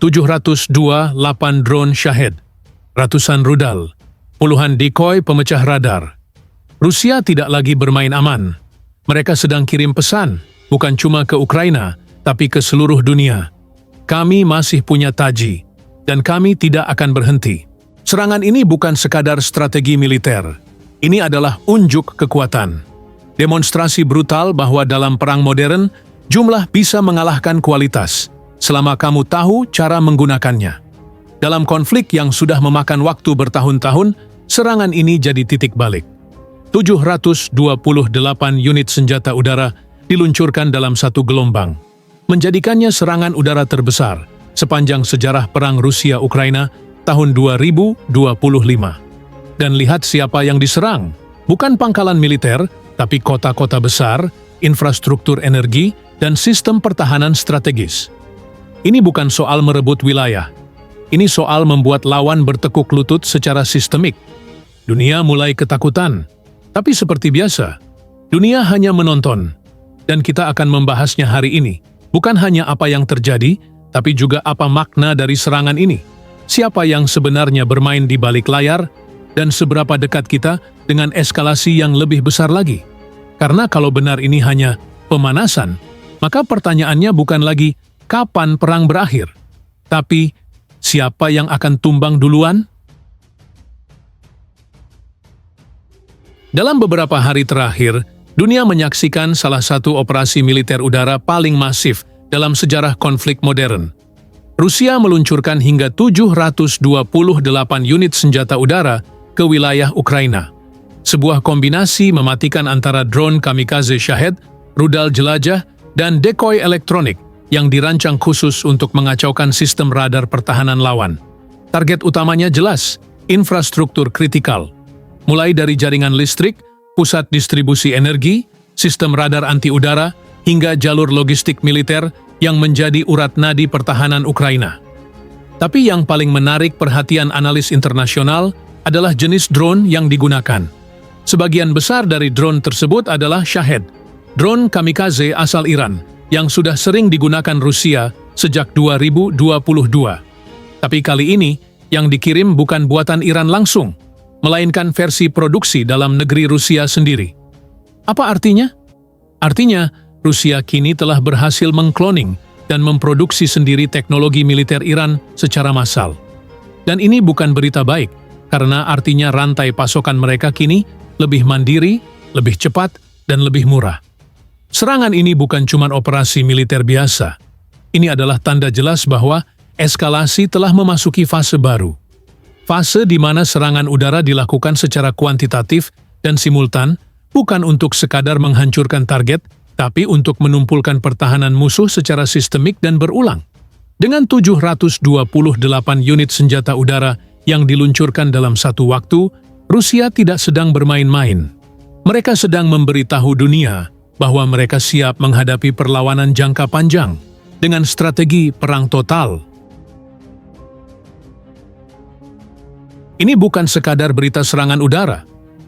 728 drone Shahed, ratusan rudal, puluhan decoy pemecah radar. Rusia tidak lagi bermain aman. Mereka sedang kirim pesan, bukan cuma ke Ukraina, tapi ke seluruh dunia. Kami masih punya taji, dan kami tidak akan berhenti. Serangan ini bukan sekadar strategi militer. Ini adalah unjuk kekuatan. Demonstrasi brutal bahwa dalam perang modern, jumlah bisa mengalahkan kualitas, selama kamu tahu cara menggunakannya. Dalam konflik yang sudah memakan waktu bertahun-tahun, serangan ini jadi titik balik. 728 unit senjata udara diluncurkan dalam satu gelombang, menjadikannya serangan udara terbesar sepanjang sejarah perang Rusia-Ukraina tahun 2025. Dan lihat siapa yang diserang, bukan pangkalan militer, tapi kota-kota besar, infrastruktur energi, dan sistem pertahanan strategis. Ini bukan soal merebut wilayah. Ini soal membuat lawan bertekuk lutut secara sistemik. Dunia mulai ketakutan. Tapi seperti biasa, dunia hanya menonton. Dan kita akan membahasnya hari ini. Bukan hanya apa yang terjadi, tapi juga apa makna dari serangan ini. Siapa yang sebenarnya bermain di balik layar, dan seberapa dekat kita dengan eskalasi yang lebih besar lagi. Karena kalau benar ini hanya pemanasan, maka pertanyaannya bukan lagi kapan perang berakhir, tapi siapa yang akan tumbang duluan? Dalam beberapa hari terakhir, dunia menyaksikan salah satu operasi militer udara paling masif dalam sejarah konflik modern. Rusia meluncurkan hingga 728 unit senjata udara ke wilayah Ukraina. Sebuah kombinasi mematikan antara drone kamikaze Shahed, rudal jelajah, dan decoy elektronik yang dirancang khusus untuk mengacaukan sistem radar pertahanan lawan. Target utamanya jelas, infrastruktur kritikal. Mulai dari jaringan listrik, pusat distribusi energi, sistem radar anti-udara, hingga jalur logistik militer yang menjadi urat nadi pertahanan Ukraina. Tapi yang paling menarik perhatian analis internasional adalah jenis drone yang digunakan. Sebagian besar dari drone tersebut adalah Shahed, drone kamikaze asal Iran, yang sudah sering digunakan Rusia sejak 2022. Tapi kali ini, yang dikirim bukan buatan Iran langsung, melainkan versi produksi dalam negeri Rusia sendiri. Apa artinya? Artinya, Rusia kini telah berhasil mengkloning dan memproduksi sendiri teknologi militer Iran secara massal. Dan ini bukan berita baik, karena artinya rantai pasokan mereka kini lebih mandiri, lebih cepat, dan lebih murah. Serangan ini bukan cuma operasi militer biasa. Ini adalah tanda jelas bahwa eskalasi telah memasuki fase baru. Fase di mana serangan udara dilakukan secara kuantitatif dan simultan, bukan untuk sekadar menghancurkan target, tapi untuk menumpulkan pertahanan musuh secara sistemik dan berulang. Dengan 728 unit senjata udara yang diluncurkan dalam satu waktu, Rusia tidak sedang bermain-main. Mereka sedang memberitahu dunia bahwa mereka siap menghadapi perlawanan jangka panjang dengan strategi perang total. Ini bukan sekadar berita serangan udara.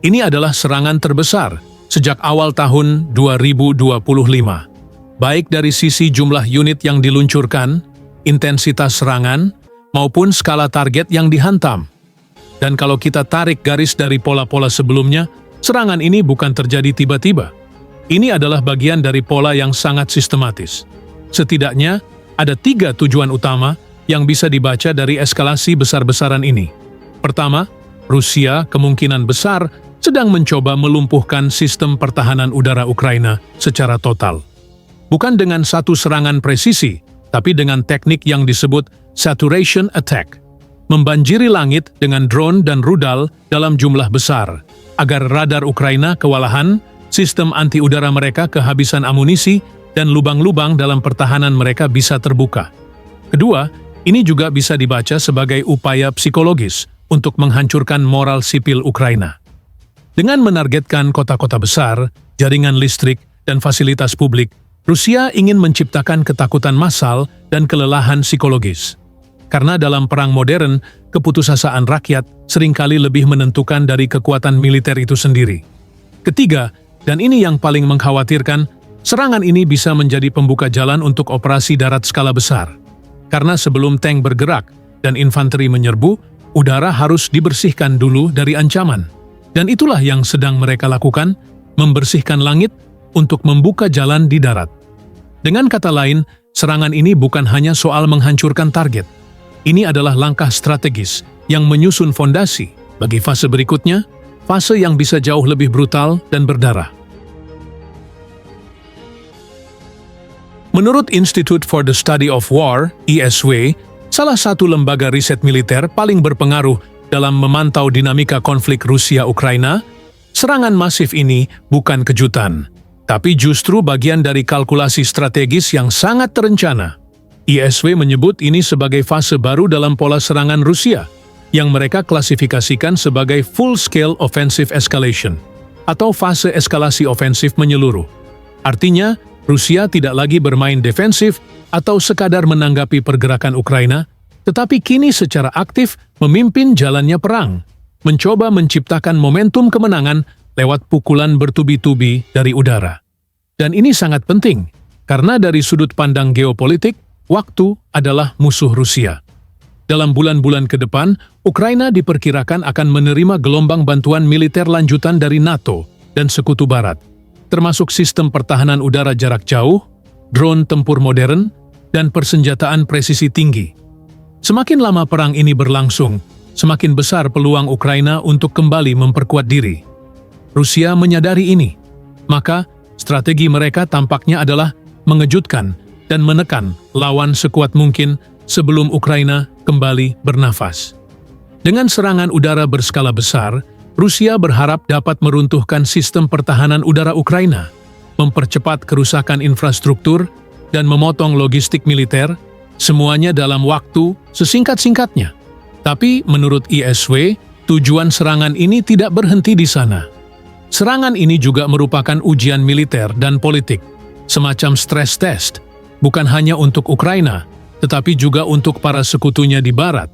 Ini adalah serangan terbesar sejak awal tahun 2025. Baik dari sisi jumlah unit yang diluncurkan, intensitas serangan, maupun skala target yang dihantam. Dan kalau kita tarik garis dari pola-pola sebelumnya, serangan ini bukan terjadi tiba-tiba. Ini adalah bagian dari pola yang sangat sistematis. Setidaknya, ada 3 tujuan utama yang bisa dibaca dari eskalasi besar-besaran ini. Pertama, Rusia kemungkinan besar sedang mencoba melumpuhkan sistem pertahanan udara Ukraina secara total. Bukan dengan satu serangan presisi, tapi dengan teknik yang disebut saturation attack. Membanjiri langit dengan drone dan rudal dalam jumlah besar, agar radar Ukraina kewalahan, sistem anti-udara mereka kehabisan amunisi, dan lubang-lubang dalam pertahanan mereka bisa terbuka. Kedua, ini juga bisa dibaca sebagai upaya psikologis untuk menghancurkan moral sipil Ukraina. Dengan menargetkan kota-kota besar, jaringan listrik, dan fasilitas publik, Rusia ingin menciptakan ketakutan massal dan kelelahan psikologis. Karena dalam perang modern, keputusasaan rakyat seringkali lebih menentukan dari kekuatan militer itu sendiri. Ketiga, dan ini yang paling mengkhawatirkan, serangan ini bisa menjadi pembuka jalan untuk operasi darat skala besar. Karena sebelum tank bergerak dan infanteri menyerbu, udara harus dibersihkan dulu dari ancaman. Dan itulah yang sedang mereka lakukan, membersihkan langit untuk membuka jalan di darat. Dengan kata lain, serangan ini bukan hanya soal menghancurkan target. Ini adalah langkah strategis yang menyusun fondasi bagi fase berikutnya, fase yang bisa jauh lebih brutal dan berdarah. Menurut Institute for the Study of War, ISW, salah satu lembaga riset militer paling berpengaruh dalam memantau dinamika konflik Rusia-Ukraina, serangan masif ini bukan kejutan, tapi justru bagian dari kalkulasi strategis yang sangat terencana. ISW menyebut ini sebagai fase baru dalam pola serangan Rusia, yang mereka klasifikasikan sebagai full-scale offensive escalation, atau fase eskalasi ofensif menyeluruh. Artinya, Rusia tidak lagi bermain defensif atau sekadar menanggapi pergerakan Ukraina, tetapi kini secara aktif memimpin jalannya perang, mencoba menciptakan momentum kemenangan lewat pukulan bertubi-tubi dari udara. Dan ini sangat penting, karena dari sudut pandang geopolitik, waktu adalah musuh Rusia. Dalam bulan-bulan ke depan, Ukraina diperkirakan akan menerima gelombang bantuan militer lanjutan dari NATO dan Sekutu Barat, termasuk sistem pertahanan udara jarak jauh, drone tempur modern, dan persenjataan presisi tinggi. Semakin lama perang ini berlangsung, semakin besar peluang Ukraina untuk kembali memperkuat diri. Rusia menyadari ini, maka strategi mereka tampaknya adalah mengejutkan dan menekan lawan sekuat mungkin sebelum Ukraina kembali bernafas. Dengan serangan udara berskala besar, Rusia berharap dapat meruntuhkan sistem pertahanan udara Ukraina, mempercepat kerusakan infrastruktur, dan memotong logistik militer, semuanya dalam waktu sesingkat-singkatnya. Tapi menurut ISW, tujuan serangan ini tidak berhenti di sana. Serangan ini juga merupakan ujian militer dan politik, semacam stress test, bukan hanya untuk Ukraina, tetapi juga untuk para sekutunya di Barat.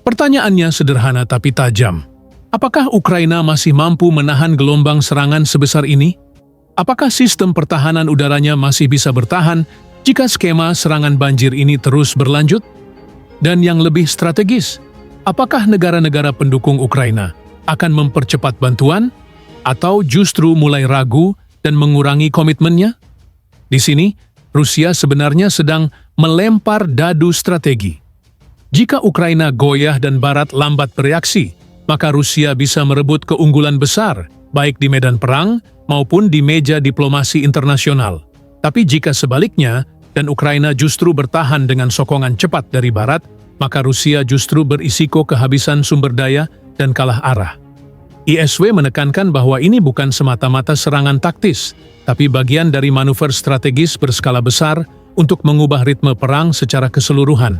Pertanyaannya sederhana tapi tajam. Apakah Ukraina masih mampu menahan gelombang serangan sebesar ini? Apakah sistem pertahanan udaranya masih bisa bertahan jika skema serangan banjir ini terus berlanjut? Dan yang lebih strategis, apakah negara-negara pendukung Ukraina akan mempercepat bantuan atau justru mulai ragu dan mengurangi komitmennya? Di sini, Rusia sebenarnya sedang melempar dadu strategi. Jika Ukraina goyah dan Barat lambat bereaksi, maka Rusia bisa merebut keunggulan besar, baik di medan perang maupun di meja diplomasi internasional. Tapi jika sebaliknya, dan Ukraina justru bertahan dengan sokongan cepat dari Barat, maka Rusia justru berisiko kehabisan sumber daya dan kalah arah. ISW menekankan bahwa ini bukan semata-mata serangan taktis, tapi bagian dari manuver strategis berskala besar untuk mengubah ritme perang secara keseluruhan.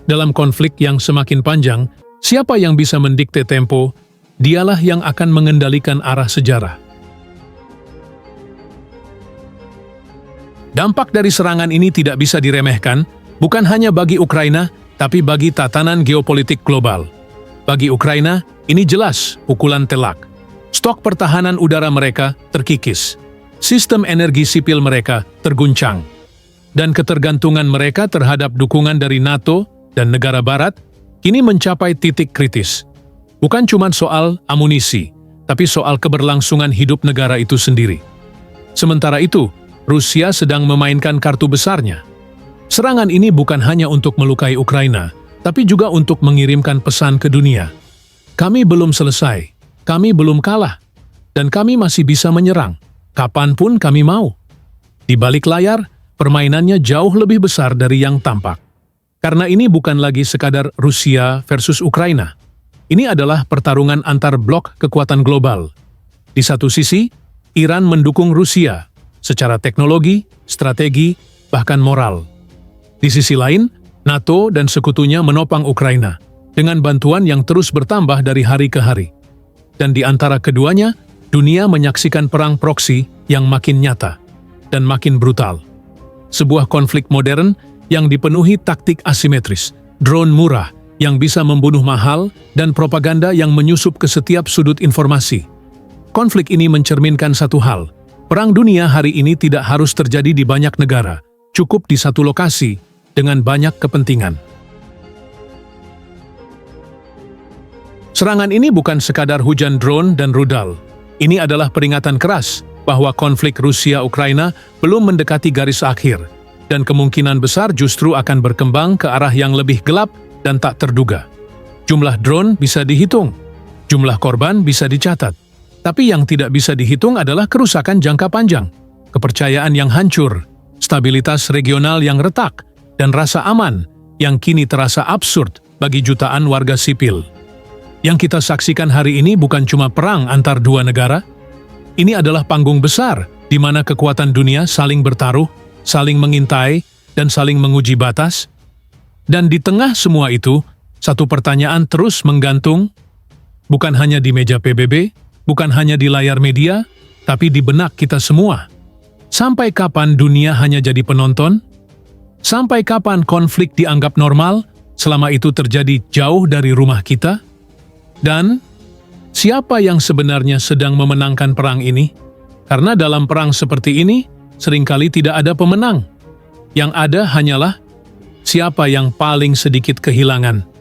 Dalam konflik yang semakin panjang, siapa yang bisa mendikte tempo, dialah yang akan mengendalikan arah sejarah. Dampak dari serangan ini tidak bisa diremehkan, bukan hanya bagi Ukraina, tapi bagi tatanan geopolitik global. Bagi Ukraina, ini jelas pukulan telak. Stok pertahanan udara mereka terkikis. Sistem energi sipil mereka terguncang. Dan ketergantungan mereka terhadap dukungan dari NATO dan negara Barat kini mencapai titik kritis. Bukan cuma soal amunisi, tapi soal keberlangsungan hidup negara itu sendiri. Sementara itu, Rusia sedang memainkan kartu besarnya. Serangan ini bukan hanya untuk melukai Ukraina, tapi juga untuk mengirimkan pesan ke dunia. Kami belum selesai, kami belum kalah, dan kami masih bisa menyerang, kapanpun kami mau. Di balik layar, permainannya jauh lebih besar dari yang tampak. Karena ini bukan lagi sekadar Rusia versus Ukraina. Ini adalah pertarungan antar blok kekuatan global. Di satu sisi, Iran mendukung Rusia secara teknologi, strategi, bahkan moral. Di sisi lain, NATO dan sekutunya menopang Ukraina dengan bantuan yang terus bertambah dari hari ke hari. Dan di antara keduanya, dunia menyaksikan perang proksi yang makin nyata dan makin brutal. Sebuah konflik modern yang dipenuhi taktik asimetris, drone murah yang bisa membunuh mahal, dan propaganda yang menyusup ke setiap sudut informasi. Konflik ini mencerminkan satu hal, perang dunia hari ini tidak harus terjadi di banyak negara, cukup di satu lokasi, dengan banyak kepentingan. Serangan ini bukan sekadar hujan drone dan rudal. Ini adalah peringatan keras bahwa konflik Rusia-Ukraina belum mendekati garis akhir, dan kemungkinan besar justru akan berkembang ke arah yang lebih gelap dan tak terduga. Jumlah drone bisa dihitung, jumlah korban bisa dicatat, tapi yang tidak bisa dihitung adalah kerusakan jangka panjang, kepercayaan yang hancur, stabilitas regional yang retak, dan rasa aman yang kini terasa absurd bagi jutaan warga sipil. Yang kita saksikan hari ini bukan cuma perang antar dua negara. Ini adalah panggung besar di mana kekuatan dunia saling bertaruh, saling mengintai, dan saling menguji batas. Dan di tengah semua itu, satu pertanyaan terus menggantung, bukan hanya di meja PBB, bukan hanya di layar media, tapi di benak kita semua. Sampai kapan dunia hanya jadi penonton? Sampai kapan konflik dianggap normal selama itu terjadi jauh dari rumah kita? Dan siapa yang sebenarnya sedang memenangkan perang ini? Karena dalam perang seperti ini, seringkali tidak ada pemenang. Yang ada hanyalah siapa yang paling sedikit kehilangan.